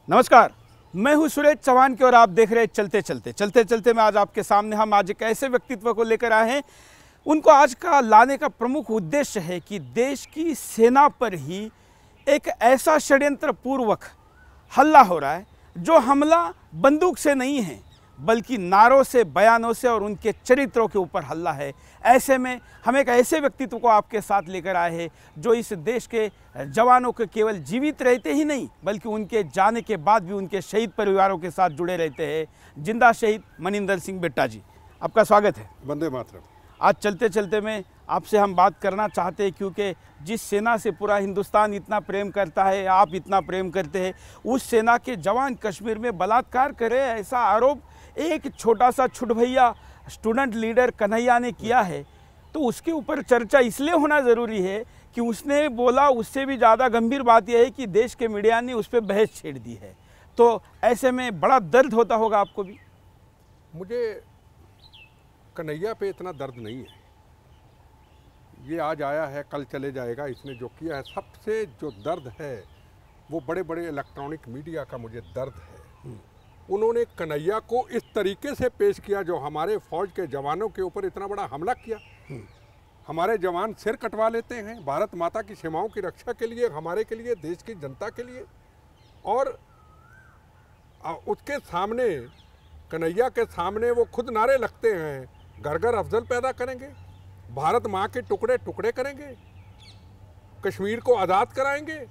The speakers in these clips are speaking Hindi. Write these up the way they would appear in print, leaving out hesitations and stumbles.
नमस्कार, मैं हूं सुरेश चौहान और आप देख रहे हैं चलते चलते मैं आज आपके सामने हम आज एक ऐसे व्यक्तित्व को लेकर आए हैं। उनको आज का लाने का प्रमुख उद्देश्य है कि देश की सेना पर ही एक ऐसा षड्यंत्र पूर्वक हल्ला हो रहा है जो हमला बंदूक से नहीं है बल्कि नारों से, बयानों से और उनके चरित्रों के ऊपर हल्ला है। ऐसे में हम एक ऐसे व्यक्तित्व को आपके साथ लेकर आए हैं जो इस देश के जवानों के केवल जीवित रहते ही नहीं बल्कि उनके जाने के बाद भी उनके शहीद परिवारों के साथ जुड़े रहते हैं। जिंदा शहीद मनिंदर सिंह बिट्टा जी, आपका स्वागत है। वंदे मातरम। आज चलते चलते में आपसे हम बात करना चाहते हैं क्योंकि जिस सेना से पूरा हिंदुस्तान इतना प्रेम करता है, आप इतना प्रेम करते हैं, उस सेना के जवान कश्मीर में बलात्कार करे ऐसा आरोप एक छोटा सा छुटभैया स्टूडेंट लीडर कन्हैया ने किया है। तो उसके ऊपर चर्चा इसलिए होना ज़रूरी है कि उसने बोला, उससे भी ज़्यादा गंभीर बात यह है कि देश के मीडिया ने उस पर बहस छेड़ दी है। तो ऐसे में बड़ा दर्द होता होगा आपको भी। मुझे कन्हैया पे इतना दर्द नहीं है, ये आज आया है कल चले जाएगा, इसने जो किया है। सबसे जो दर्द है वो बड़े बड़े इलेक्ट्रॉनिक मीडिया का मुझे दर्द है। उन्होंने कन्हैया को इस तरीके से पेश किया जो हमारे फौज के जवानों के ऊपर इतना बड़ा हमला किया। हमारे जवान सिर कटवा लेते हैं भारत माता की सीमाओं की रक्षा के लिए, हमारे के लिए, देश की जनता के लिए, और उसके सामने, कन्हैया के सामने वो खुद नारे लगते हैं, घर घर अफजल पैदा करेंगे, भारत माँ के टुकड़े टुकड़े करेंगे, कश्मीर को आज़ाद कराएंगे।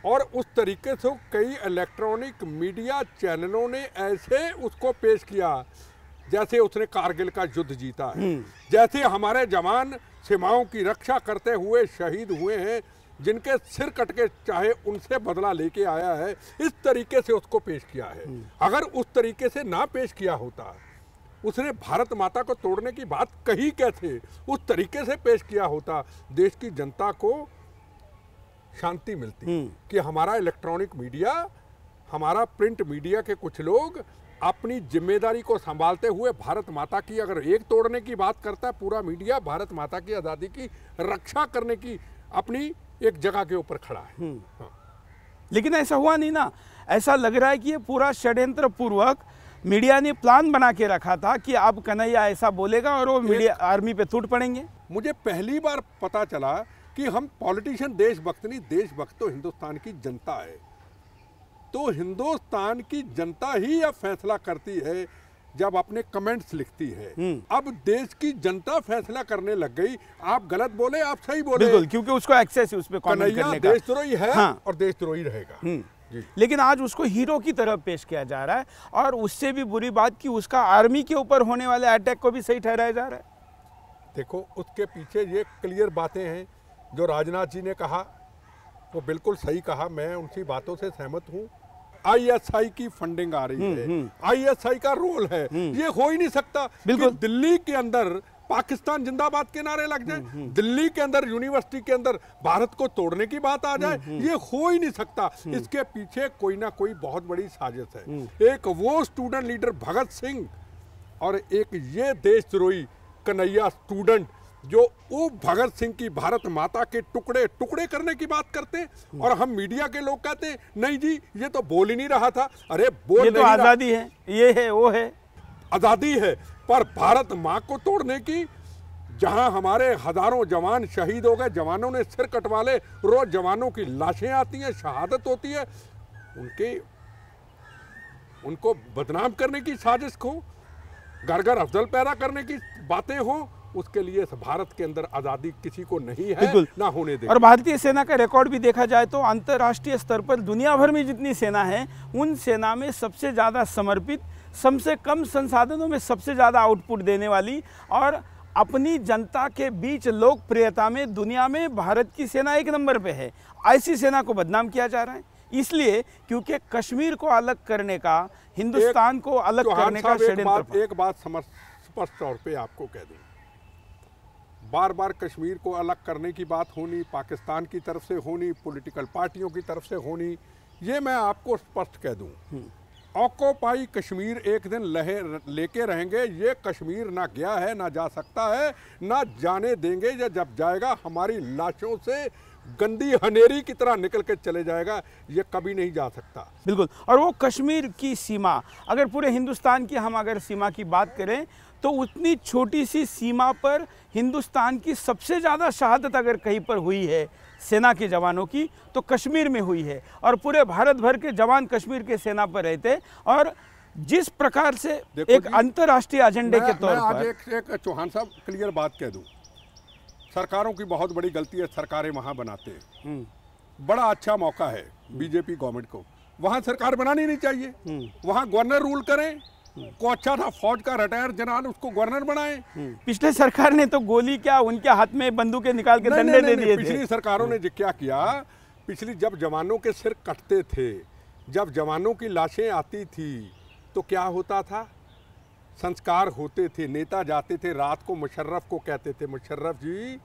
और उस तरीके से कई इलेक्ट्रॉनिक मीडिया चैनलों ने ऐसे उसको पेश किया जैसे उसने कारगिल का युद्ध जीता है, जैसे हमारे जवान सीमाओं की रक्षा करते हुए शहीद हुए हैं, जिनके सिर कट के चाहे उनसे बदला लेके आया है। इस तरीके से उसको पेश किया है। अगर उस तरीके से ना पेश किया होता, उसने भारत माता को तोड़ने की बात कही कैसे, उस तरीके से पेश किया होता, देश की जनता को शांति मिलती कि हमारा इलेक्ट्रॉनिक मीडिया, हमारा प्रिंट मीडिया के कुछ लोग अपनी जिम्मेदारी को संभालते हुए भारत माता की, अगर एक तोड़ने की बात करता है, पूरा मीडिया भारत माता की आज़ादी की रक्षा करने की अपनी एक जगह के ऊपर खड़ा है। हाँ। लेकिन ऐसा हुआ नहीं ना। ऐसा लग रहा है कि ये पूरा षड्यंत्र पूर्वक मीडिया ने प्लान बना के रखा था कि अब कन्हैया ऐसा बोलेगा और वो मीडिया आर्मी पे टूट पड़ेंगे। मुझे पहली बार पता चला कि हम पॉलिटिशियन देशभक्त नहीं, देशभक्त तो हिंदुस्तान की जनता है। तो हिंदुस्तान की जनता ही अब फैसला करती है जब अपने कमेंट्स लिखती है। अब देश की जनता फैसला करने लग गई, आप गलत बोले, आप सही बोले, बिल्कुल, क्योंकि उसको एक्सेस है उस पे कमेंट करने का। देशद्रोही है। हाँ। और देशद्रोही रहेगा। लेकिन आज उसको हीरो की तरह पेश किया जा रहा है और उससे भी बुरी बात कि उसका आर्मी के ऊपर होने वाले अटैक को भी सही ठहराया जा रहा है। देखो, उसके पीछे ये क्लियर बातें हैं जो राजनाथ जी ने कहा, वो बिल्कुल सही कहा, मैं उनकी बातों से सहमत हूँ। आईएसआई की फंडिंग आ रही है, आईएसआई का रोल है, ये हो ही नहीं सकता कि दिल्ली के अंदर पाकिस्तान जिंदाबाद के नारे लग जाए, दिल्ली के अंदर यूनिवर्सिटी के अंदर भारत को तोड़ने की बात आ जाए, ये हो ही नहीं सकता। इसके पीछे कोई ना कोई बहुत बड़ी साजिश है। एक वो स्टूडेंट लीडर भगत सिंह और एक ये देशद्रोही कन्हैया स्टूडेंट जो वो भगत सिंह की भारत माता के टुकड़े टुकड़े करने की बात करते हैं, और हम मीडिया के लोग कहते हैं नहीं जी ये तो बोल ही नहीं रहा था। अरे बोल, ये तो आजादी है, ये है, वो है, आजादी है, पर भारत माँ को तोड़ने की, जहां हमारे हजारों जवान शहीद हो गए, जवानों ने सिर कटवा ले, रोज जवानों की लाशें आती हैं, शहादत होती है, उनको बदनाम करने की साजिश हो, घर घर अफजल पैदा करने की बातें हो, उसके लिए भारत के अंदर आज़ादी किसी को नहीं है, ना होने दे। और भारतीय सेना का रिकॉर्ड भी देखा जाए तो अंतर्राष्ट्रीय स्तर पर दुनिया भर में जितनी सेना है, उन सेना में सबसे ज़्यादा समर्पित, सबसे कम संसाधनों में सबसे ज़्यादा आउटपुट देने वाली और अपनी जनता के बीच लोकप्रियता में दुनिया में भारत की सेना एक नंबर पे है। ऐसी सेना को बदनाम किया जा रहा है इसलिए क्योंकि कश्मीर को अलग करने का, हिंदुस्तान को अलग करने का षड्यंत्र। एक बात स्पष्ट तौर पे आपको कह दूं, बार बार कश्मीर को अलग करने की बात होनी, पाकिस्तान की तरफ से होनी, पॉलिटिकल पार्टियों की तरफ से होनी, ये मैं आपको स्पष्ट कह दूं, ऑक्यूपाई कश्मीर एक दिन लेके रहेंगे। ये कश्मीर ना गया है, ना जा सकता है, ना जाने देंगे। जब जाएगा हमारी लाशों से गंदी हनेरी की तरह निकल के चले जाएगा, ये कभी नहीं जा सकता। बिल्कुल। और वो कश्मीर की सीमा, अगर पूरे हिंदुस्तान की हम अगर सीमा की बात करें तो उतनी छोटी सी सीमा पर हिंदुस्तान की सबसे ज़्यादा शहादत अगर कहीं पर हुई है सेना के जवानों की तो कश्मीर में हुई है। और पूरे भारत भर के जवान कश्मीर के सेना पर रहते, और जिस प्रकार से एक अंतर्राष्ट्रीय एजेंडे के तौर पर, आज एक चौहान साहब क्लियर बात कह दूं, सरकारों की बहुत बड़ी गलती है, सरकारें वहां बनाते हैं। बड़ा अच्छा मौका है बीजेपी गवर्नमेंट को, वहां सरकार बनानी नहीं चाहिए, वहां गवर्नर रूल करें। को अच्छा था फौज का रिटायर जनरल, उसको गवर्नर बनाए। पिछले सरकार ने तो गोली क्या उनके हाथ में बंदूकें निकाल के डंडे दे दिए थे। पिछली सरकारों ने क्या किया, पिछली जब जवानों के सिर कटते थे, जब जवानों की लाशें आती थी तो क्या होता था, संस्कार होते थे, नेता जाते थे, रात को मुशर्रफ को कहते थे, मुशर्रफ जी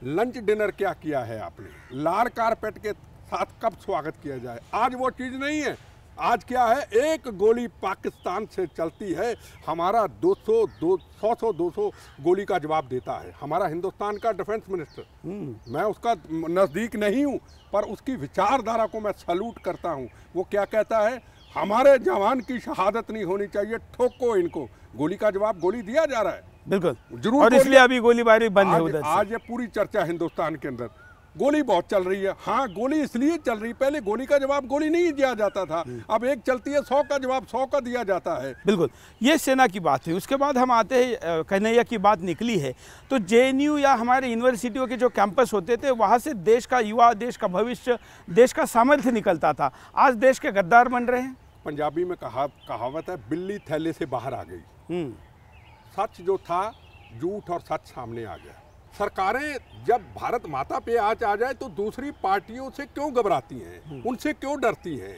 लंच डिनर क्या किया है आपने, लाल कारपेट के साथ कब स्वागत किया जाए। आज वो चीज़ नहीं है। आज क्या है, एक गोली पाकिस्तान से चलती है, हमारा 200 गोली का जवाब देता है हमारा हिंदुस्तान का डिफेंस मिनिस्टर। मैं उसका नज़दीक नहीं हूँ, पर उसकी विचारधारा को मैं सैल्यूट करता हूँ। वो क्या कहता है, हमारे जवान की शहादत नहीं होनी चाहिए, ठोको इनको। गोली का जवाब गोली दिया जा रहा है, बिल्कुल जरूर, और इसलिए अभी गोलीबारी बंद है उधर से। आज ये पूरी चर्चा हिंदुस्तान के अंदर गोली बहुत चल रही है। हाँ, गोली इसलिए चल रही, पहले गोली का जवाब गोली नहीं दिया जाता था, अब एक चलती है 100 का जवाब 100 का दिया जाता है। बिल्कुल, ये सेना की बात हुई। उसके बाद हम आते हैं, कन्हैया की बात निकली है तो जेएनयू या हमारे यूनिवर्सिटियों के जो कैंपस होते थे वहाँ से देश का युवा, देश का भविष्य, देश का सामर्थ्य निकलता था। आज देश के गद्दार बन रहे हैं। पंजाबी में कहावत है, बिल्ली थैले से बाहर आ गई। सच जो था, झूठ और सच सामने आ गया। सरकारें जब भारत माता पे आज आ जाए तो दूसरी पार्टियों से क्यों घबराती हैं, उनसे क्यों डरती हैं।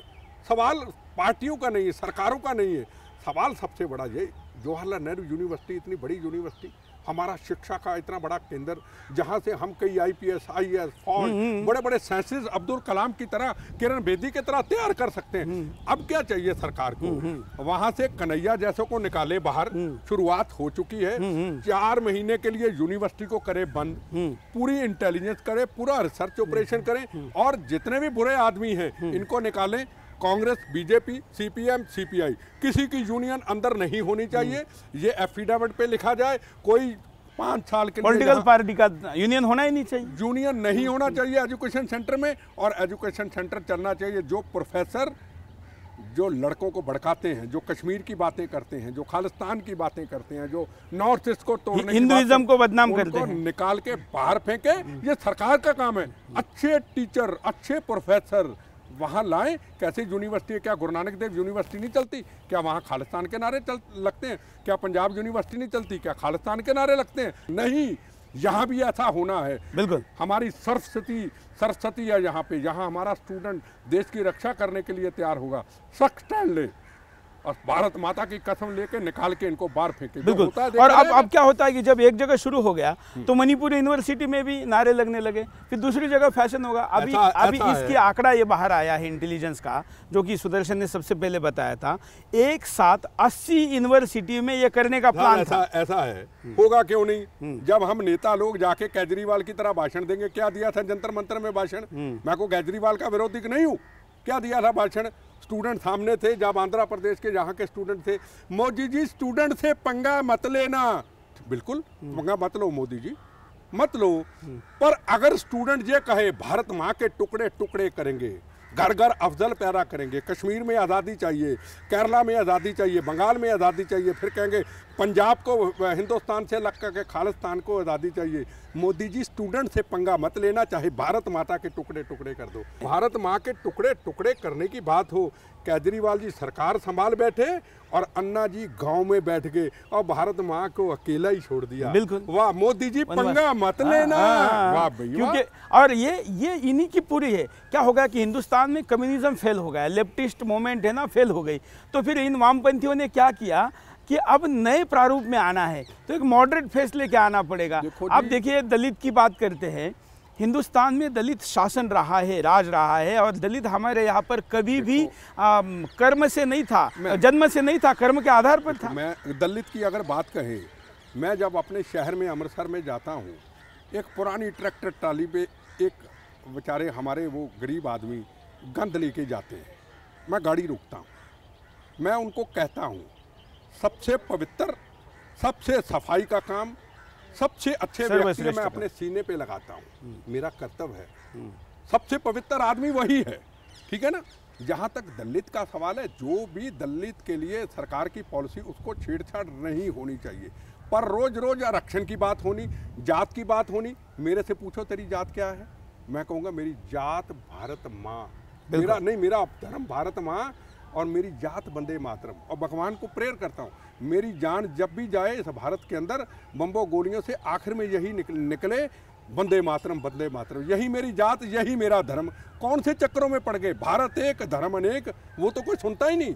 सवाल पार्टियों का नहीं है, सरकारों का नहीं है, सवाल सबसे बड़ा ये, जवाहरलाल नेहरू यूनिवर्सिटी इतनी बड़ी यूनिवर्सिटी, हमारा शिक्षा का इतना बड़ा केंद्र, जहाँ से हम कई IPS, IAS, फौज, बड़े बड़े साइंसेज अब्दुल कलाम की तरह, किरण बेदी की तरह तैयार कर सकते हैं। अब क्या चाहिए सरकार को, वहाँ से कन्हैया जैसों को निकाले बाहर। शुरुआत हो चुकी है, 4 महीने के लिए यूनिवर्सिटी को करे बंद, पूरी इंटेलिजेंस करे, पूरा रिसर्च ऑपरेशन करें, और जितने भी बुरे आदमी हैं इनको निकालें। कांग्रेस, बीजेपी, CPM, CPI, किसी की यूनियन अंदर नहीं होनी चाहिए। ये एफिडेविट पे लिखा जाए, कोई 5 साल के पॉलिटिकल पार्टी का यूनियन होना ही नहीं चाहिए, यूनियन नहीं होना चाहिए एजुकेशन सेंटर में। और एजुकेशन सेंटर चलना चाहिए जो प्रोफेसर जो लड़कों को भड़काते हैं, जो कश्मीर की बातें करते हैं, जो खालिस्तान की बातें करते हैं, जो नॉर्थ ईस्ट को तोड़ने, हिंदुइज्म को बदनाम करते हैं, निकाल के बाहर फेंके। ये सरकार का काम है। अच्छे टीचर, अच्छे प्रोफेसर वहाँ लाएं। कैसे यूनिवर्सिटी, क्या गुरु नानक देव यूनिवर्सिटी नहीं चलती, क्या वहाँ खालिस्तान के नारे लगते हैं, क्या पंजाब यूनिवर्सिटी नहीं चलती, क्या खालिस्तान के नारे लगते हैं? नहीं, यहाँ भी ऐसा होना है। बिल्कुल, हमारी सरस्वती है यहाँ पे, यहाँ हमारा स्टूडेंट देश की रक्षा करने के लिए तैयार होगा, सख्त स्टैंड ले और भारत माता की कसम लेके निकाल के इनको बाहर फेंके। बिल्कुल। और अब क्या होता है कि जब एक जगह शुरू हो गया तो मणिपुर यूनिवर्सिटी में भी नारे लगने लगे, फिर दूसरी जगह फैशन होगा। अभी इसकी आंकड़ा ये बाहर आया है इंटेलिजेंस का, जो कि सुदर्शन ने सबसे पहले बताया था, एक साथ 80 यूनिवर्सिटी में ये करने का प्लान था। ऐसा है, होगा क्यों नहीं। जब हम नेता लोग जाके केजरीवाल की तरह भाषण देंगे, क्या दिया था जंतर मंतर में भाषण, मैं को केजरीवाल का विरोधी नहीं हूँ, क्या दिया था भाषण, स्टूडेंट सामने थे, जब आंध्र प्रदेश के जहाँ के स्टूडेंट थे, मोदी जी स्टूडेंट से पंगा मत लेना। बिल्कुल पंगा मत लो मोदी जी, मत लो, पर अगर स्टूडेंट ये कहे भारत माँ के टुकड़े टुकड़े करेंगे, घर घर अफजल पैदा करेंगे, कश्मीर में आज़ादी चाहिए, केरला में आज़ादी चाहिए, बंगाल में आज़ादी चाहिए, फिर कहेंगे पंजाब को हिंदुस्तान से लग करके खालिस्तान को आज़ादी चाहिए। मोदी जी स्टूडेंट से पंगा मत लेना, चाहे भारत माता के टुकड़े टुकड़े कर दो। भारत माँ के टुकड़े टुकड़े करने की बात हो, केजरीवाल जी सरकार संभाल बैठे और अन्ना जी गांव में बैठ गए और भारत माँ को अकेला ही छोड़ दिया। बिल्कुल, वाह मोदी जी, पंगा मत लेना। वाह भैया, क्योंकि और ये इन्हीं की पूरी है। क्या होगा कि हिंदुस्तान में कम्युनिज्म फेल हो गया, लेफ्टिस्ट मूवमेंट है ना फेल हो गई, तो फिर इन वामपंथियों ने क्या किया कि अब नए प्रारूप में आना है तो एक मॉडरेट फेस लेके आना पड़ेगा। अब देखिए, दलित की बात करते हैं, हिंदुस्तान में दलित शासन रहा है, राज रहा है, और दलित हमारे यहाँ पर कभी भी कर्म से नहीं था, जन्म से नहीं था, कर्म के आधार पर था। मैं दलित की अगर बात कहें, मैं जब अपने शहर में अमृतसर में जाता हूँ, एक पुरानी ट्रैक्टर ट्राली पे एक बेचारे हमारे वो गरीब आदमी गंद लेके जाते हैं, मैं गाड़ी रोकता हूँ, मैं उनको कहता हूँ सबसे पवित्र, सबसे सफाई का काम, सबसे अच्छे व्यक्ति मैं अपने सीने पे लगाता हूँ, मेरा कर्तव्य है। सबसे पवित्र आदमी वही है, ठीक है ना। जहाँ तक दलित का सवाल है, जो भी दलित के लिए सरकार की पॉलिसी, उसको छेड़छाड़ नहीं होनी चाहिए। पर रोज रोज आरक्षण की बात होनी, जात की बात होनी। मेरे से पूछो तेरी जात क्या है, मैं कहूँगा मेरी जात भारत माँ, मेरा नहीं, मेरा धर्म भारत माँ और मेरी जात वंदे मातरम। और भगवान को प्रेयर करता हूँ मेरी जान जब भी जाए इस भारत के अंदर बम्बो गोलियों से, आखिर में यही निकले वंदे मातरम, वंदे मातरम। यही मेरी जात, यही मेरा धर्म। कौन से चक्रों में पड़ गए, भारत एक धर्म अनेक, वो तो कोई सुनता ही नहीं।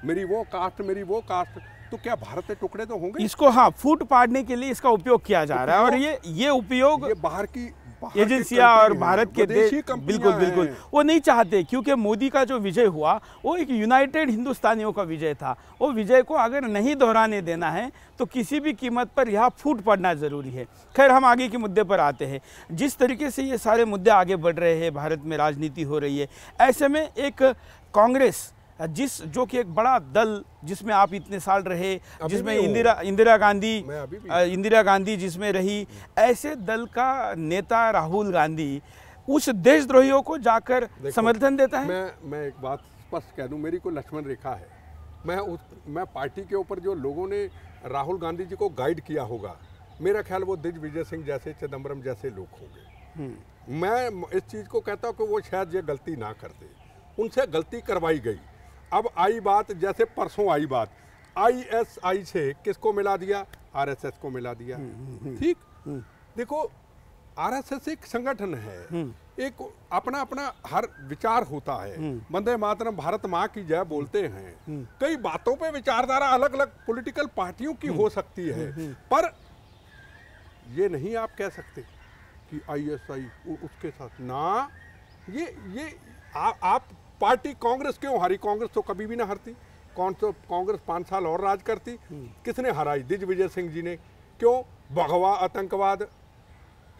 मेरी वो कास्ट, मेरी वो कास्ट, तो क्या भारत के टुकड़े तो होंगे। इसको हाँ फूट पाड़ने के लिए इसका उपयोग किया जा रहा है, और ये उपयोग ये बाहर की एजेंसियां और भारत के देश, बिल्कुल बिल्कुल वो नहीं चाहते, क्योंकि मोदी का जो विजय हुआ वो एक यूनाइटेड हिंदुस्तानियों का विजय था। वो विजय को अगर नहीं दोहराने देना है तो किसी भी कीमत पर यहाँ फूट पड़ना ज़रूरी है। खैर, हम आगे के मुद्दे पर आते हैं। जिस तरीके से ये सारे मुद्दे आगे बढ़ रहे हैं, भारत में राजनीति हो रही है, ऐसे में एक कांग्रेस जो कि एक बड़ा दल, जिसमें आप इतने साल रहे, जिसमें इंदिरा गांधी जिसमें रही, ऐसे दल का नेता राहुल गांधी उस देशद्रोहियों को जाकर समर्थन देता है। मैं एक बात स्पष्ट कह दूं, मेरी कोई लक्ष्मण रेखा है। मैं पार्टी के ऊपर जो लोगों ने राहुल गांधी जी को गाइड किया होगा, मेरा ख्याल वो दिग्विजय सिंह जैसे, चिदम्बरम जैसे लोग होंगे। मैं इस चीज़ को कहता हूँ कि वो शायद ये गलती ना करते, उनसे गलती करवाई गई। अब आई बात, जैसे परसों आई बात, ISI से किसको मिला दिया, RSS को मिला दिया। ठीक, देखो RSS एक संगठन है, एक अपना अपना हर विचार होता है। वंदे मातरम, भारत माँ की जय बोलते हैं। कई बातों पे विचारधारा अलग अलग पॉलिटिकल पार्टियों की हो सकती है, पर ये नहीं आप कह सकते कि ISI उसके साथ ना। ये आप पार्टी कांग्रेस क्यों हारी, कांग्रेस तो कभी भी ना हारती। कौन तो कांग्रेस 5 साल और राज करती, किसने हराई, दिग्विजय सिंह जी ने। क्यों, भगवा आतंकवाद,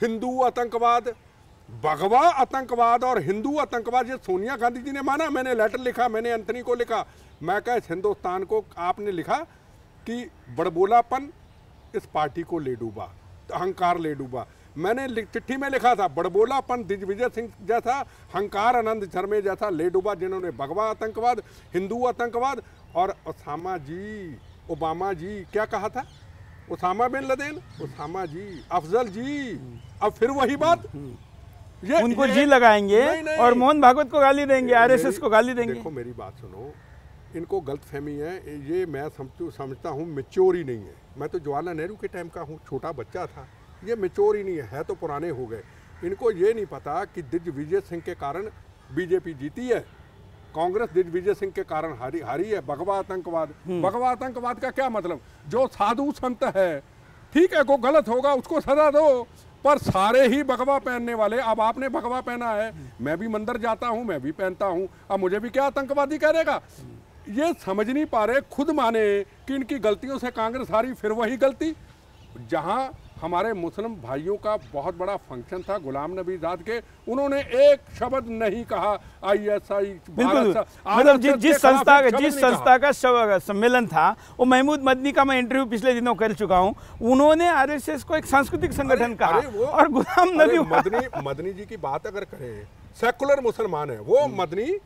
हिंदू आतंकवाद, भगवा आतंकवाद और हिंदू आतंकवाद, ये सोनिया गांधी जी ने माना। मैंने लेटर लिखा, मैंने एंथनी को लिखा, मैं कहा हिंदुस्तान को आपने लिखा कि बड़बोलापन इस पार्टी को ले डूबा, अहंकार ले डूबा। मैंने चिट्ठी में लिखा था, बड़बोलापन दिग्विजय सिंह जैसा, हंकार आनंद शर्मा जैसा ले डूबा, जिन्होंने भगवा आतंकवाद, हिंदू आतंकवाद। और ओबामा जी क्या कहा था, उसामा बिन लदेन, उसामा जी, अफजल जी। अब फिर वही बात, ये उनको जी लगाएंगे नहीं। और मोहन भागवत को गाली देंगे, RSS को गाली देंगे। देखो मेरी बात सुनो, इनको गलतफहमी है, ये मैं समझता हूँ मैच्योर ही नहीं है। मैं तो जवाहरलाल नेहरू के टाइम का हूँ, छोटा बच्चा था, ये मैच्योर ही नहीं है तो पुराने हो गए। इनको ये नहीं पता कि दिग्विजय सिंह के कारण बीजेपी जीती है, कांग्रेस दिग्विजय सिंह के कारण हारी है। भगवा आतंकवाद, भगवा आतंकवाद का क्या मतलब, जो साधु संत है, ठीक है, को गलत होगा उसको सजा दो, पर सारे ही भगवा पहनने वाले। अब आपने भगवा पहना है, मैं भी मंदिर जाता हूँ, मैं भी पहनता हूँ, अब मुझे भी क्या आतंकवादी कह देगा। ये समझ नहीं पा रहे, खुद माने कि इनकी गलतियों से कांग्रेस हारी, फिर वही गलती। जहां हमारे मुस्लिम भाइयों का बहुत बड़ा फंक्शन था, गुलाम नबी आज़ाद के, उन्होंने एक शब्द नहीं कहा ISI। मतलब जिस संस्था का सम्मेलन था, वो महमूद मदनी का मैं इंटरव्यू पिछले दिनों कर चुका हूं, उन्होंने RSS को एक सांस्कृतिक संगठन कहा। और गुलाम नबी मदनी जी की बात अगर करें, सेकुलर मुसलमान है वो मदनी,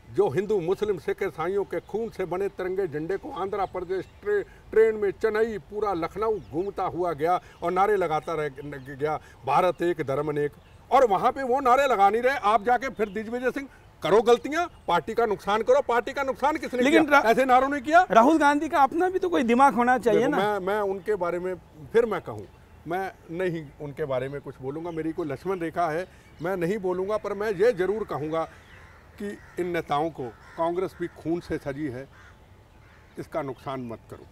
जो हिंदू मुस्लिम सिख ईसाइयों के खून से बने तिरंगे झंडे को आंध्र प्रदेश ट्रेन में चेन्नई पूरा लखनऊ घूमता हुआ गया और नारे लगाता रह गया, भारत एक धर्म अनेक। और वहां पे वो नारे लगा नहीं रहे, आप जाके फिर दिग्विजय सिंह करो गलतियां, पार्टी का नुकसान करो। पार्टी का नुकसान किसने लेकिन किया? ऐसे नारों ने किया। राहुल गांधी का अपना भी तो कोई दिमाग होना चाहिए ना। मैं उनके बारे में फिर मैं कहूँ, मैं नहीं उनके बारे में कुछ बोलूँगा, मेरी कोई लक्ष्मण रेखा है, मैं नहीं बोलूँगा। पर मैं ये जरूर कहूँगा कि इन नेताओं को, कांग्रेस भी खून से सजी है, इसका नुकसान मत करो,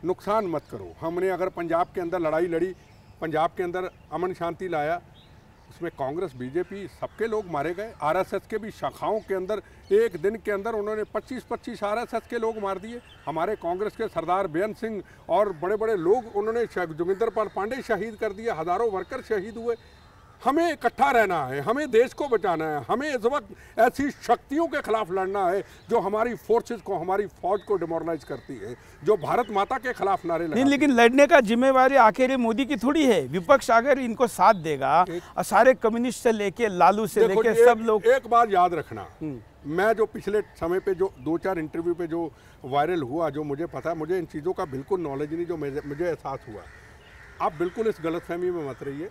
नुकसान मत करो। हमने अगर पंजाब के अंदर लड़ाई लड़ी, पंजाब के अंदर अमन शांति लाया, उसमें कांग्रेस बीजेपी सबके लोग मारे गए। RSS के भी शाखाओं के अंदर एक दिन के अंदर उन्होंने 25-25 RSS के लोग मार दिए। हमारे कांग्रेस के सरदार बेअंत सिंह और बड़े बड़े लोग उन्होंने, जोगिंदर पाल पांडे शहीद कर दिए, हज़ारों वर्कर शहीद हुए। हमें इकट्ठा रहना है, हमें देश को बचाना है, हमें इस वक्त ऐसी शक्तियों के खिलाफ लड़ना है जो हमारी फोर्सेस को, हमारी फौज को डिमोरलाइज करती है, जो भारत माता के खिलाफ नारे लगाती है। लेकिन लड़ने का जिम्मेवारी आखिर मोदी की थोड़ी है। विपक्ष अगर इनको साथ देगा और सारे कम्युनिस्ट से लेके लालू से लेके सब लोग। एक बात याद रखना, मैं जो पिछले समय पे जो 2-4 इंटरव्यू पे जो वायरल हुआ, जो मुझे पता, मुझे इन चीज़ों का बिल्कुल नॉलेज नहीं, जो मुझे एहसास हुआ, आप बिल्कुल इस गलतफहमी में मत रहिए।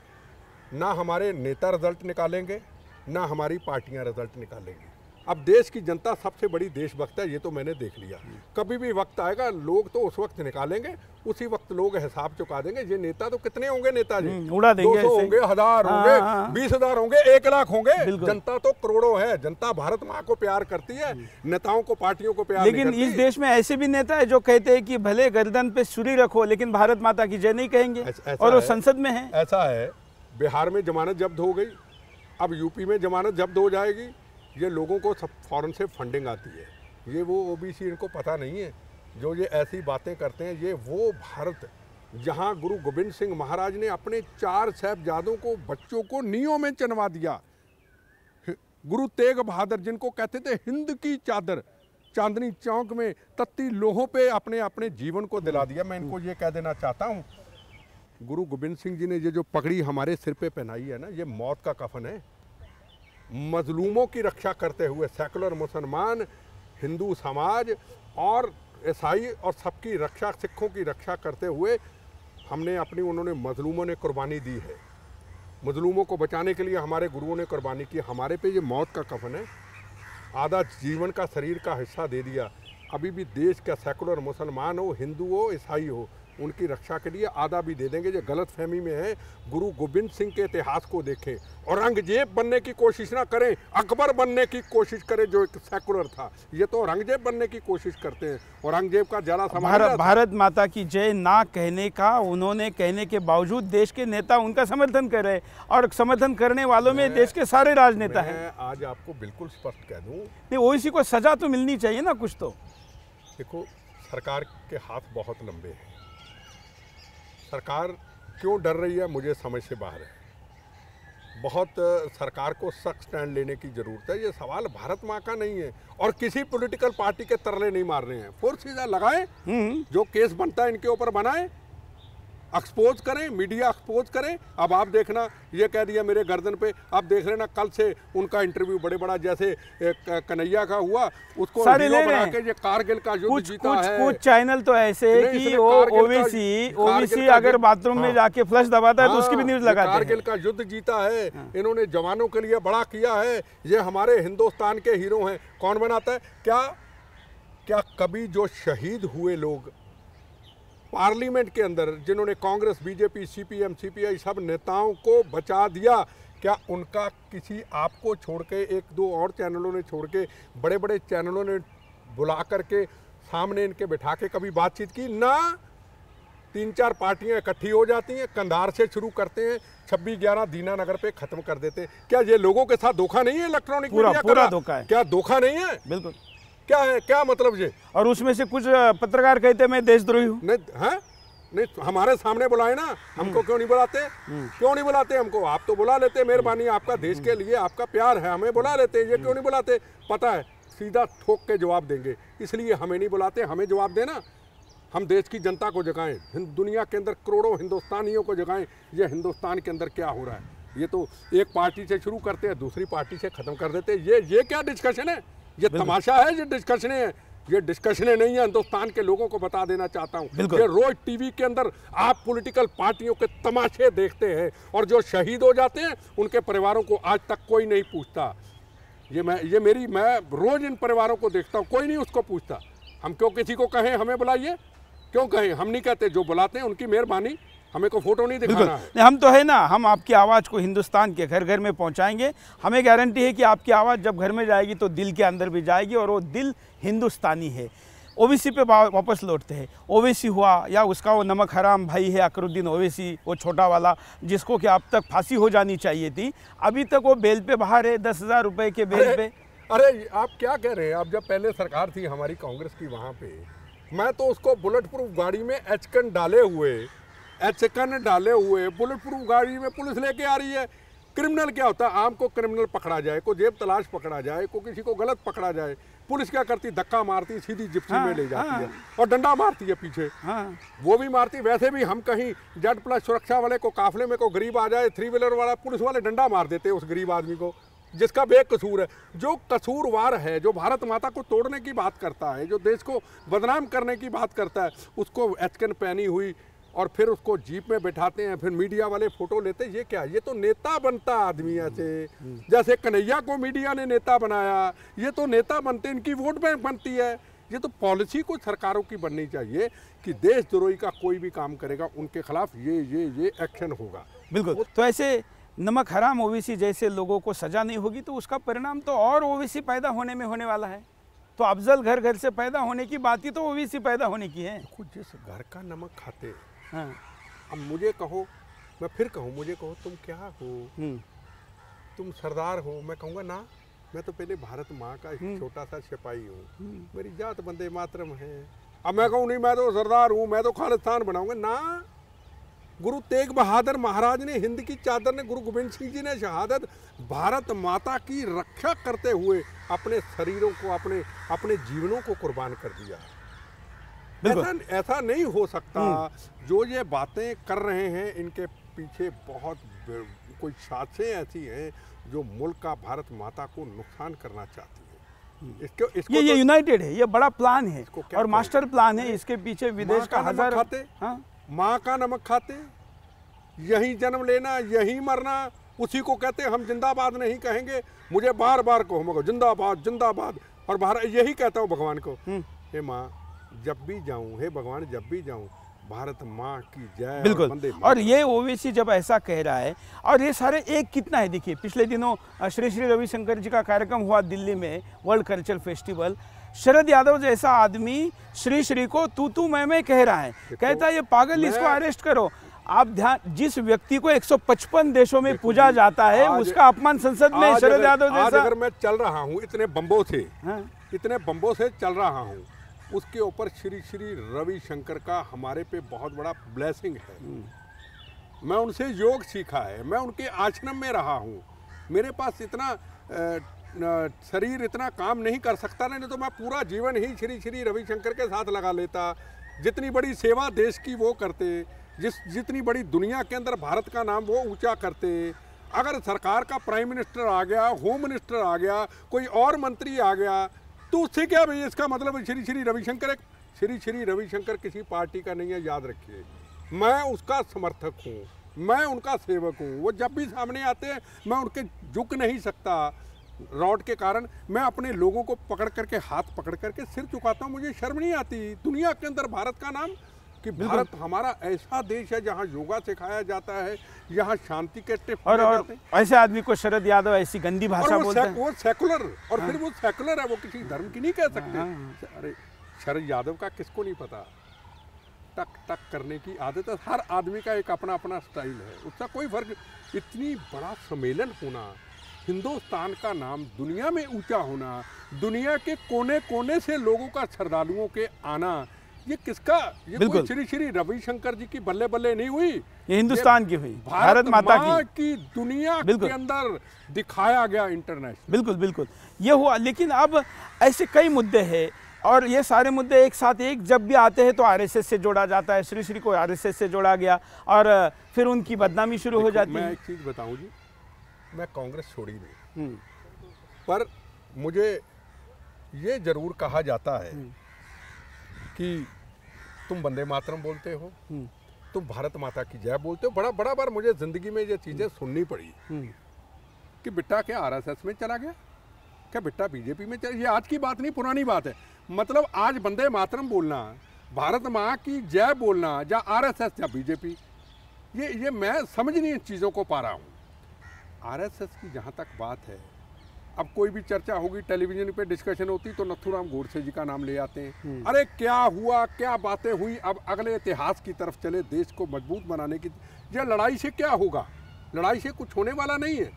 ना हमारे नेता रिजल्ट निकालेंगे, ना हमारी पार्टियां रिजल्ट निकालेंगी। अब देश की जनता सबसे बड़ी देशभक्त है, ये तो मैंने देख लिया। कभी भी वक्त आएगा, लोग तो उस वक्त निकालेंगे, उसी वक्त लोग हिसाब चुका देंगे। ये नेता तो कितने होंगे नेताजी, उड़ा देंगे, 200 होंगे, 1000 होंगे, 20,000 होंगे, 1 लाख होंगे। जनता तो करोड़ों है। जनता भारत माँ को प्यार करती है, नेताओं को, पार्टियों को प्यार लेकिन इस देश में ऐसे भी नेता है जो कहते हैं कि भले गर्दन पे छुरी रखो लेकिन भारत माता की जय नहीं कहेंगे, और वो संसद में है। ऐसा है, बिहार में जमानत जब्त हो गई, अब यूपी में जमानत जब्त हो जाएगी। ये लोगों को सब फॉरेन से फंडिंग आती है, ये वो ओबीसी इनको पता नहीं है जो ये ऐसी बातें करते हैं। ये वो भारत जहां गुरु गोविंद सिंह महाराज ने अपने 4 साहिबजादों को, बच्चों को नींव में चनवा दिया। गुरु तेग बहादुर, जिनको कहते थे हिंद की चादर, चांदनी चौक में तत्ती लोहों पे अपने अपने जीवन को दिला दिया। मैं इनको ये कह देना चाहता हूँ, गुरु गोविंद सिंह जी ने ये जो पगड़ी हमारे सिर पे पहनाई है ना, ये मौत का कफन है। मजलूमों की रक्षा करते हुए सेकुलर मुसलमान, हिंदू समाज और ईसाई और सबकी रक्षा, सिखों की रक्षा करते हुए हमने अपनी, उन्होंने, मजलूमों ने कुर्बानी दी है। मजलूमों को बचाने के लिए हमारे गुरुओं ने कुर्बानी की। हमारे पे ये मौत का कफन है, आधा जीवन का, शरीर का हिस्सा दे दिया। अभी भी देश का सेकुलर मुसलमान हो, हिंदू हो, ईसाई हो, उनकी रक्षा के लिए आधा भी दे देंगे। जो गलत फहमी में है, गुरु गोविंद सिंह के इतिहास को देखें। औरंगजेब बनने की कोशिश ना करें, अकबर बनने की कोशिश करें जो एक सेकुलर था। ये तो औरंगजेब बनने की कोशिश करते हैं। औरंगजेब का जरा भारत माता की जय ना कहने का, उन्होंने कहने के बावजूद देश के नेता उनका समर्थन कर रहे, और समर्थन करने वालों में देश के सारे राजनेता हैं। मैं आज आपको बिल्कुल स्पष्ट कह दूं, नहीं, ओवैसी को सजा तो मिलनी चाहिए ना कुछ तो। देखो, सरकार के हाथ बहुत लंबे हैं। सरकार क्यों डर रही है, मुझे समझ से बाहर है। बहुत सरकार को सख्त स्टैंड लेने की ज़रूरत है। ये सवाल भारत माँ का नहीं है, और किसी पॉलिटिकल पार्टी के तरले नहीं मार रहे हैं। फोर्सेस लगाएं, जो केस बनता है इनके ऊपर बनाएं, एक्सपोज करें, मीडिया एक्सपोज करें। अब आप देखना, ये कह दिया मेरे गर्दन पे, आप देख रहे ना, कल से उनका इंटरव्यू बड़े बड़ा, जैसे कन्हैया का हुआ, उसको हीरो बना के ये कारगिल का युद्ध जीता है। कुछ चैनल तो ऐसे कि ओबीसी अगर बाथरूम में जाके फ्लश दबाता है तो उसकी भी न्यूज लगाते हैं। कारगिल का युद्ध जीता है, इन्होंने जवानों के लिए बड़ा किया है, ये हमारे हिंदुस्तान के हीरो हैं। कौन बनाता है? क्या कभी जो शहीद हुए लोग पार्लियामेंट के अंदर, जिन्होंने कांग्रेस, बीजेपी, सीपीएम, सीपीआई सब नेताओं को बचा दिया, क्या उनका किसी आपको छोड़ के, 1-2 और चैनलों ने छोड़ के, बड़े बड़े चैनलों ने बुला करके सामने इनके बिठा के कभी बातचीत की? ना। 3-4 पार्टियां इकट्ठी हो जाती हैं, कंधार से शुरू करते हैं, 26/11 दीनानगर पे खत्म कर देते हैं। क्या ये लोगों के साथ धोखा नहीं है? इलेक्ट्रॉनिक मीडिया पूरा धोखा है। क्या धोखा नहीं है? बिल्कुल। क्या है, क्या मतलब ये? और उसमें से कुछ पत्रकार कहते मैं देशद्रोही हूँ। नहीं, हमारे सामने बुलाए ना, हमको क्यों नहीं बुलाते? क्यों नहीं बुलाते हमको? आप तो बुला लेते, मेहरबानी, आपका देश के लिए आपका प्यार है, हमें बुला लेते। ये क्यों नहीं बुलाते? पता है, सीधा ठोक के जवाब देंगे, इसलिए हमें नहीं बुलाते। हमें जवाब देना, हम देश की जनता को जगाएं, दुनिया के अंदर करोड़ों हिंदुस्तानियों को जगाएं, ये हिंदुस्तान के अंदर क्या हो रहा है। ये तो एक पार्टी से शुरू करते हैं, दूसरी पार्टी से ख़त्म कर देते हैं। ये क्या डिस्कशन है? ये तमाशा है, ये डिस्कशन है। ये डिस्कशनें नहीं है, हिंदुस्तान के लोगों को बता देना चाहता हूँ। ये रोज टीवी के अंदर आप पॉलिटिकल पार्टियों के तमाशे देखते हैं, और जो शहीद हो जाते हैं उनके परिवारों को आज तक कोई नहीं पूछता। मैं रोज इन परिवारों को देखता हूँ, कोई नहीं उसको पूछता। हम क्यों किसी को कहें हमें बुलाइए? क्यों कहें? हम नहीं कहते, जो बुलाते हैं उनकी मेहरबानी, हमें को फोटो नहीं दिखाना है। हम तो है ना, हम आपकी आवाज़ को हिंदुस्तान के घर घर में पहुंचाएंगे। हमें गारंटी है कि आपकी आवाज़ जब घर में जाएगी तो दिल के अंदर भी जाएगी, और वो दिल हिंदुस्तानी है। ओवैसी पे वापस लौटते हैं। ओवैसी हुआ, या उसका वो नमक हराम भाई है अकरुद्दीन ओवैसी, वो छोटा वाला, जिसको कि अब तक फांसी हो जानी चाहिए थी, अभी तक वो बेल पे बाहर है, 10,000 रुपये के बेल पे। अरे आप क्या कह रहे हैं? अब जब पहले सरकार थी हमारी कांग्रेस की, वहाँ पे मैं तो उसको बुलेट प्रूफ गाड़ी में एचकन डाले हुए बुलेट प्रूफ गाड़ी में पुलिस लेके आ रही है। क्रिमिनल क्या होता है, आम को क्रिमिनल पकड़ा जाए, को जेब तलाश पकड़ा जाए, को किसी को गलत पकड़ा जाए, पुलिस क्या करती, धक्का मारती, सीधी जिप्सी में ले जाती है और डंडा मारती है पीछे। वो भी मारती। वैसे भी हम कहीं Z+ सुरक्षा वाले को काफले में को गरीब आ जाए, 3 व्हीलर वाला, पुलिस वाले डंडा मार देते हैं उस गरीब आदमी को जिसका बेकसूर है। जो कसूरवार है, जो भारत माता को तोड़ने की बात करता है, जो देश को बदनाम करने की बात करता है, उसको एचकन पहनी हुई और फिर उसको जीप में बैठाते हैं, फिर मीडिया वाले फोटो लेते हैं। ये क्या, ये तो नेता बनता आदमी ऐसे। जैसे कन्हैया को मीडिया ने नेता बनाया, ये तो नेता बनते, इनकी वोट बैंक बनती है। ये तो पॉलिसी को सरकारों की बननी चाहिए कि देशद्रोही का कोई भी काम करेगा उनके खिलाफ ये एक्शन होगा। बिल्कुल। तो ऐसे नमक हराम ओबीसी जैसे लोगों को सजा नहीं होगी तो उसका परिणाम तो और ओबीसी पैदा होने में होने वाला है। तो अफजल घर घर से पैदा होने की बात ही तो ओबीसी पैदा होने की है। कुछ जिस घर का नमक खाते, हाँ। अब मुझे कहो, मैं फिर कहूँ, मुझे कहो तुम क्या हो, तुम सरदार हो, मैं कहूँगा ना, मैं तो पहले भारत माँ का एक छोटा सा सिपाही हूँ, मेरी जात वंदे मातरम है। अब मैं कहूँ नहीं मैं तो सरदार हूँ, मैं तो खालिस्तान बनाऊंगा ना। गुरु तेग बहादुर महाराज ने हिंद की चादर ने, गुरु गोविंद सिंह जी ने शहादत भारत माता की रक्षा करते हुए अपने शरीरों को, अपने जीवनों को कुर्बान कर दिया। ऐसा नहीं हो सकता। जो ये बातें कर रहे हैं इनके पीछे बहुत कोई साजिशें ऐसी हैं जो मुल्क का, भारत माता को नुकसान करना चाहती है। इसको ये यूनाइटेड है, ये बड़ा प्लान है और मास्टर प्लान है। इसके पीछे विदेश का हजार खाते, माँ का नमक खाते, यहीं जन्म लेना, यहीं मरना, उसी को कहते हम जिंदाबाद नहीं कहेंगे। मुझे बार बार कहो, मैं जिंदाबाद जिंदाबाद, और भारत यही कहता हूँ भगवान को, हे माँ जब भी जाऊं, हे भगवान जब भी जाऊं, भारत माँ की जय। बिल्कुल। और ये ओवैसी जब ऐसा कह रहा है, और ये सारे एक कितना है, देखिए पिछले दिनों श्री श्री रविशंकर जी का कार्यक्रम हुआ दिल्ली में, world cultural festival. Sharad Yadav जैसा आदमी श्री श्री को तू मैं कह रहा है, कहता है ये पागल, इसको अरेस्ट करो। आप ध्यान, जिस व्यक्ति को 155 देशों में पूजा जाता है उसका अपमान संसद में शरद यादव जैसा। अगर मैं चल रहा हूँ इतने बम्बों से चल रहा हूँ, उसके ऊपर श्री श्री रविशंकर का हमारे पे बहुत बड़ा ब्लेसिंग है। मैं उनसे योग सीखा है, मैं उनके आश्रम में रहा हूँ। मेरे पास इतना शरीर इतना काम नहीं कर सकता, नहीं तो मैं पूरा जीवन ही श्री श्री रविशंकर के साथ लगा लेता। जितनी बड़ी सेवा देश की वो करते, जितनी बड़ी दुनिया के अंदर भारत का नाम वो ऊंचा करते। अगर सरकार का प्राइम मिनिस्टर आ गया, होम मिनिस्टर आ गया, कोई और मंत्री आ गया, तो उससे क्या भाई, इसका मतलब श्री श्री रविशंकर श्री श्री रविशंकर किसी पार्टी का नहीं है, याद रखिए। मैं उसका समर्थक हूँ, मैं उनका सेवक हूँ। वो जब भी सामने आते हैं मैं उनके झुक नहीं सकता रॉड के कारण। मैं अपने लोगों को पकड़ करके, हाथ पकड़ करके सिर झुकाता हूँ, मुझे शर्म नहीं आती। दुनिया के अंदर भारत का नाम, कि भारत हमारा ऐसा देश है जहाँ योगा सिखाया जाता है, यहाँ शांति के टिप्स और ऐसे आदमी को शरद यादव ऐसी गंदी भाषा बोलते हैं। वो सेकुलर, और फिर वो सेकुलर है, वो किसी धर्म की नहीं कह सकते। अरे शरद यादव का किसको नहीं पता, टक टक करने की आदत है। हर आदमी का एक अपना अपना स्टाइल है, उसका कोई फर्क। इतनी बड़ा सम्मेलन होना, हिंदुस्तान का नाम दुनिया में ऊंचा होना, दुनिया के कोने कोने से लोगों का, श्रद्धालुओं के आना, ये किसका, ये कोई श्री श्री रविशंकर जी की बल्ले बल्ले नहीं हुई, ये हिंदुस्तान की हुई, भारत माता की दुनिया के अंदर दिखाया गया इंटरनेशनल। बिल्कुल बिल्कुल ये हुआ। लेकिन अब ऐसे कई मुद्दे हैं और ये सारे मुद्दे एक साथ एक जब भी आते हैं तो आरएसएस से जोड़ा जाता है। श्री श्री को आरएसएस से जोड़ा गया और फिर उनकी बदनामी शुरू हो जाती है। मैं एक चीज़ बताऊँ जी, मैं कांग्रेस छोड़ी नहीं, पर मुझे ये जरूर कहा जाता है कि तुम वंदे मातरम बोलते हो, तुम भारत माता की जय बोलते हो। बड़ा बार मुझे जिंदगी में ये चीज़ें सुननी पड़ी कि बेटा क्या आरएसएस में चला गया, क्या बेटा बीजेपी में चला। ये आज की बात नहीं, पुरानी बात है। मतलब आज वंदे मातरम बोलना, भारत माँ की जय बोलना, या आरएसएस या बीजेपी, ये मैं समझ नहीं इन चीज़ों को पा रहा हूँ। आरएसएस की जहाँ तक बात है, अब कोई भी चर्चा होगी, टेलीविजन पे डिस्कशन होती तो नथुराम गोडसे जी का नाम ले आते हैं। अरे क्या हुआ, क्या बातें हुई, अब अगले इतिहास की तरफ चले, देश को मजबूत बनाने की। यह लड़ाई से क्या होगा, लड़ाई से कुछ होने वाला नहीं है।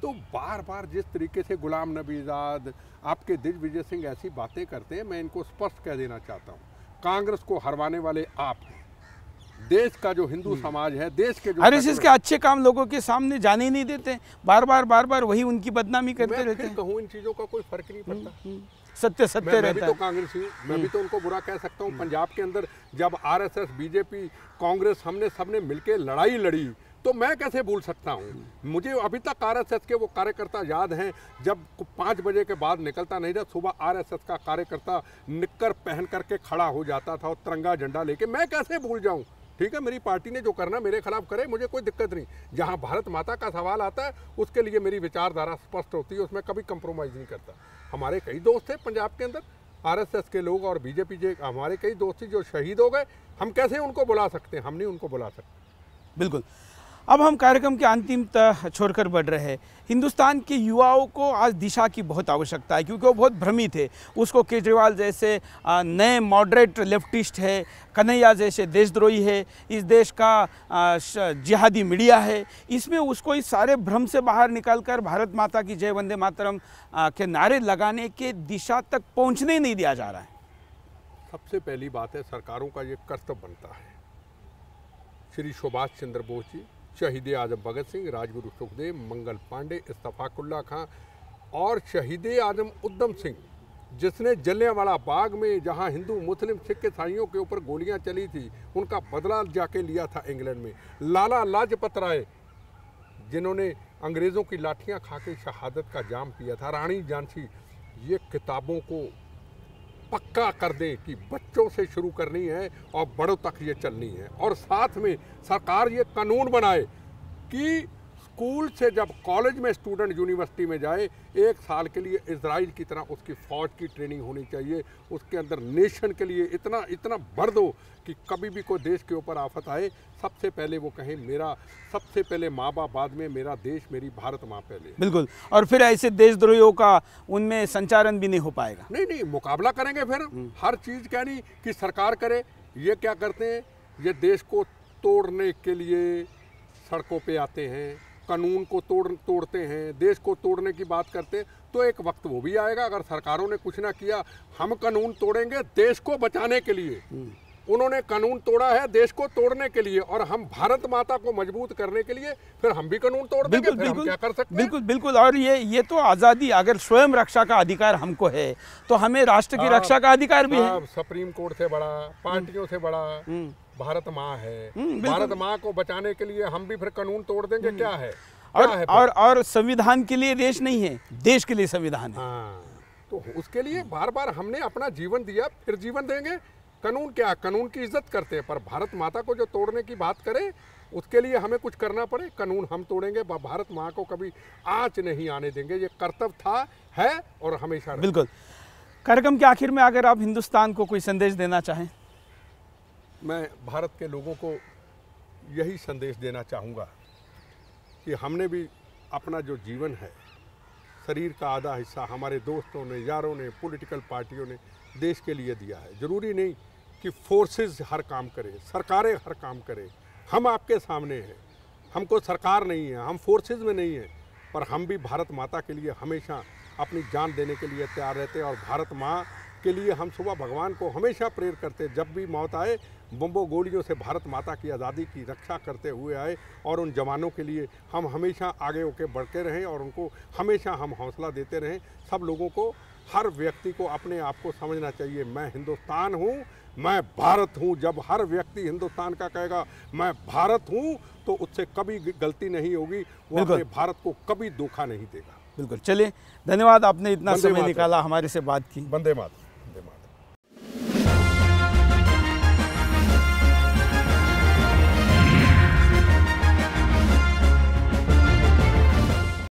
तो बार बार जिस तरीके से गुलाम नबी आज़ाद, आपके दिग्विजय सिंह ऐसी बातें करते हैं, मैं इनको स्पष्ट कह देना चाहता हूँ, कांग्रेस को हरवाने वाले आप हैं, देश का जो हिंदू समाज है, देश के जो आरएसएस के अच्छे काम लोगों के सामने जाने ही नहीं देते, बार बार वही उनकी बदनामी करते रहते हैं। कहूँ इन चीजों का कोई फर्क नहीं पड़ता। सत्य सत्य रहता है। मैं भी तो कांग्रेसी हूँ, मैं भी तो उनको बुरा कह सकता हूँ। पंजाब के अंदर जब आरएसएस, बीजेपी, कांग्रेस हमने सबने मिलकर लड़ाई लड़ी, तो मैं कैसे भूल सकता हूँ। मुझे अभी तक आरएसएस के वो कार्यकर्ता याद हैं, जब 5 बजे के बाद निकलता नहीं था, सुबह आरएसएस का कार्यकर्ता निक्कर पहन करके खड़ा हो जाता था और तिरंगा झंडा लेके, मैं कैसे भूल जाऊँ। ठीक है, मेरी पार्टी ने जो करना मेरे खिलाफ करे, मुझे कोई दिक्कत नहीं। जहाँ भारत माता का सवाल आता है उसके लिए मेरी विचारधारा स्पष्ट होती है, उसमें कभी कंप्रोमाइज़ नहीं करता। हमारे कई दोस्त थे पंजाब के अंदर आरएसएस के लोग और बीजेपी के, हमारे कई दोस्त जो शहीद हो गए, हम कैसे उनको बुला सकते हैं? हम नहीं उनको बुला सकते। बिल्कुल। अब हम कार्यक्रम के अंतिम तक छोड़कर बढ़ रहे हैं। हिंदुस्तान के युवाओं को आज दिशा की बहुत आवश्यकता है, क्योंकि वो बहुत भ्रमित है। उसको केजरीवाल जैसे नए मॉडरेट लेफ्टिस्ट है, कन्हैया जैसे देशद्रोही है, इस देश का जिहादी मीडिया है, इसमें उसको इस सारे भ्रम से बाहर निकालकर भारत माता की जय, वंदे मातरम के नारे लगाने के दिशा तक पहुंचने नहीं दिया जा रहा है। सबसे पहली बात है, सरकारों का ये कर्तव्य बनता है। श्री सुभाष चंद्र बोस जी, शहीद आजम भगत सिंह, राजगुरु सुखदेव, मंगल पांडे, इस्तफाकुल्ला खां और शहीद आजम उधम सिंह, जिसने जलियांवाला बाग में जहां हिंदू, मुस्लिम, सिख, ईसाइयों के ऊपर गोलियां चली थी, उनका बदला जाके लिया था इंग्लैंड में। लाला लाजपत राय, जिन्होंने अंग्रेज़ों की लाठियां खा के शहादत का जाम पिया था, रानी झांसी, ये किताबों को पक्का कर दें कि बच्चों से शुरू करनी है और बड़ों तक ये चलनी है। और साथ में सरकार ये कानून बनाए कि स्कूल से जब कॉलेज में स्टूडेंट यूनिवर्सिटी में जाए, 1 साल के लिए इजराइल की तरह उसकी फ़ौज की ट्रेनिंग होनी चाहिए। उसके अंदर नेशन के लिए इतना भर दो कि कभी भी कोई देश के ऊपर आफत आए, सबसे पहले वो कहें मेरा सबसे पहले माँ बाप, बाद में मेरा देश, मेरी भारत माँ पहले। बिल्कुल। और फिर ऐसे देशद्रोहियों का उनमें संचालन भी नहीं हो पाएगा। नहीं, मुकाबला करेंगे फिर। हर चीज़ क्या नहीं कि सरकार करे। ये क्या करते हैं, ये देश को तोड़ने के लिए सड़कों पे आते हैं, कानून को तोड़ते हैं, देश को तोड़ने की बात करते हैं। तो एक वक्त वो भी आएगा, अगर सरकारों ने कुछ ना किया, हम कानून तोड़ेंगे देश को बचाने के लिए। उन्होंने कानून तोड़ा है देश को तोड़ने के लिए, और हम भारत माता को मजबूत करने के लिए फिर हम भी कानून तोड़ देंगे। फिर हम क्या कर सकते हैं? बिल्कुल। और ये तो आज़ादी, अगर स्वयं रक्षा का अधिकार हमको है, तो हमें राष्ट्र की रक्षा का अधिकार भी है। सुप्रीम कोर्ट से बड़ा, पार्टियों से बड़ा भारत माँ है। भारत माँ को बचाने के लिए हम भी फिर कानून तोड़ देंगे? क्या है? और संविधान के लिए देश नहीं है, देश के लिए संविधान है। हाँ, तो उसके लिए बार बार हमने अपना जीवन दिया, फिर जीवन देंगे। कानून क्या, कानून की इज्जत करते हैं, पर भारत माता को जो तोड़ने की बात करें, उसके लिए हमें कुछ करना पड़े, कानून हम तोड़ेंगे। भारत माँ को कभी आँच नहीं आने देंगे। ये कर्तव्य था, है और हमेशा। बिल्कुल। कार्यक्रम के आखिर में अगर आप हिंदुस्तान को कोई संदेश देना चाहें? मैं भारत के लोगों को यही संदेश देना चाहूँगा कि हमने भी अपना जो जीवन है, शरीर का आधा हिस्सा हमारे दोस्तों ने, यारों ने, पॉलिटिकल पार्टियों ने देश के लिए दिया है। ज़रूरी नहीं कि फोर्सेस हर काम करें, सरकारें हर काम करें। हम आपके सामने हैं, हमको सरकार नहीं है, हम फोर्सेस में नहीं हैं, पर हम भी भारत माता के लिए हमेशा अपनी जान देने के लिए तैयार रहते हैं। और भारत माँ के लिए हम सुबह भगवान को हमेशा प्रेयर करते हैं, जब भी मौत आए, बम्बों गोलियों से भारत माता की आज़ादी की रक्षा करते हुए आए। और उन जवानों के लिए हम हमेशा आगे होकर बढ़ते रहें और उनको हमेशा हम हौसला देते रहें। सब लोगों को, हर व्यक्ति को अपने आप को समझना चाहिए, मैं हिंदुस्तान हूँ, मैं भारत हूँ। जब हर व्यक्ति हिंदुस्तान का कहेगा मैं भारत हूँ, तो उससे कभी गलती नहीं होगी, वो अपने भारत को कभी धोखा नहीं देगा। बिल्कुल। चलिए, धन्यवाद, आपने इतना समय निकाला, हमारे से बात की। वंदे मातरम।